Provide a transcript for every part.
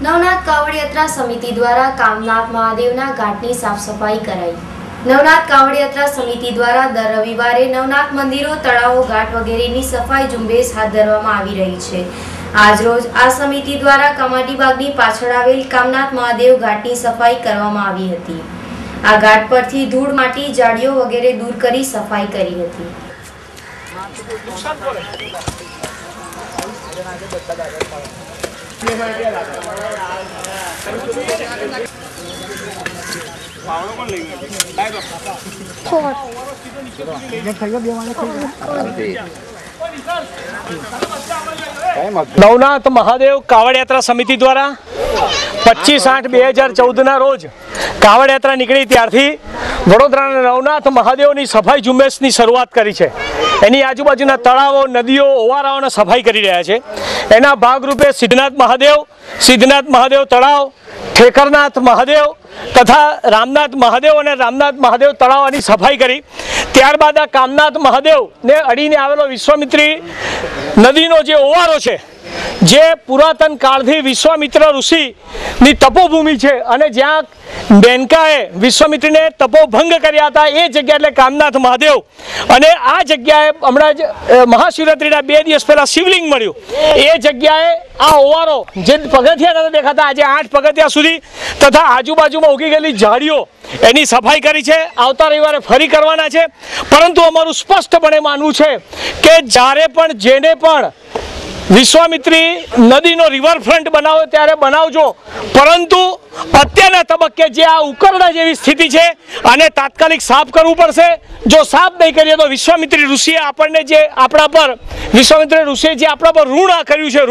નવનાથ કાવડ યાત્રા સમિતિ દ્વારા કામનાથ મહાદેવના ઘાટની સાફ સફાઈ કરાઈ। નવનાથ કાવડ યાત્રા સમિતિ દ્વારા દર રવિવારે નવનાથ મંદિરો, તળાવો, ઘાટ વગેરેની સફાઈ ઝુંબેશ હાથ ધરવામાં આવી રહી છે। આજરોજ આ સમિતિ દ્વારા કમાટીબાગની પાછળ આવેલ કામનાથ મહાદેવ ઘાટની સફાઈ કરવામાં આવી હતી। આ ઘાટ પરથી ધૂળ, માટી, જાળીઓ વગેરે દૂર કરી સફાઈ કરી હતી। નવનાથ મહાદેવ કાવડ યાત્રા સમિતિ દ્વારા 25/8/2014 રોજ કાવડ યાત્રા નીકળી ત્યારથી વડોદરાના નવનાથ મહાદેવની સફાઈ ઝુંબેશની શરૂઆત કરી છે। એની આજુબાજુના તળાવો, નદીઓ, ઓવારાઓને સફાઈ કરી રહ્યા છે। એના ભાગરૂપે સિદ્ધનાથ મહાદેવ તળાવ, ઠેકરનાથ મહાદેવ તથા રામનાથ મહાદેવ અને રામનાથ મહાદેવ તળાવની સફાઈ કરી। ત્યારબાદ આ કામનાથ મહાદેવને અડીને આવેલો વિશ્વામિત્રી નદીનો જે ઓવારો છે, જે પુરાતન કાળથી વિશ્વામિત્ર ઋષિની તપોભૂમિ છે અને જ્યાં મેનકાએ વિશ્વામિત્રીને તપોભંગ કર્યા હતા, એ જગ્યા એટલે કામનાથ મહાદેવ। અને આ જગ્યાએ હમણાં જ મહાશિવરાત્રિના 2 દિવસ પહેલાં શિવલિંગ મળ્યું। એ જગ્યાએ આ ઓવારો જે પગથિયા નતા દેખાતા, આજે 8 પગથિયા સુધી તથા આજુબાજુમાં ઉગી ગયેલી ઝાડીઓ એની સફાઈ કરી છે। આવતા રવિવારે ફરી કરવાના છે। પરંતુ અમારું સ્પષ્ટપણે માનવું છે કે જ્યારે પણ જેને પણ વિશ્વામિત્રી નદીનો રિવરફ્રન્ટ બનાવો ત્યારે બનાવજો, પરંતુ અત્યારના તબક્કે જે આ ઉકરડા જેવી સ્થિતિ છે આને તાત્કાલિક સાફ કરવું પડશે। જો સાફ નહીં કરીએ તો વિશ્વામિત્રી ઋષિએ આપણને જે આપણા પર ઋણ કર્યું છે,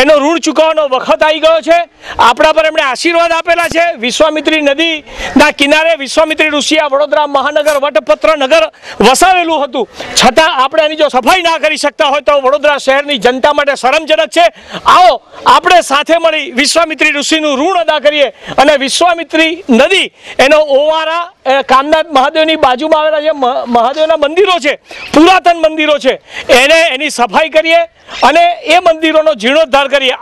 એનો ઋણ ચૂકવવાનો વખત આવી ગયો છે। આપણા પર એમણે આશીર્વાદ આપેલા છે। વિશ્વામિત્રી નદીના કિનારે વિશ્વામિત્રી ઋષિએ વડોદરા મહાનગર વટપત્ર નગર વસાવેલું હતું, છતાં આપણે એની જો સફાઈ ના કરી શકતા હોય તો વડોદરા શહેરની જનતા માટે શરમજનક છે। આવો આપણે સાથે મળી વિશ્વામિત્રી ઋષિનું ઋણ અદા કરીએ અને વિશ્વામિત્રી નદી, એનો ઓવારા, કામનાથ મહાદેવની બાજુમાં આવેલા જે મહાદેવના મંદિરો છે, પુરાતન મંદિરો છે, એની સફાઈ કરીએ અને એ મંદિરોનો જીર્ણોદ્ધાર કરીએ।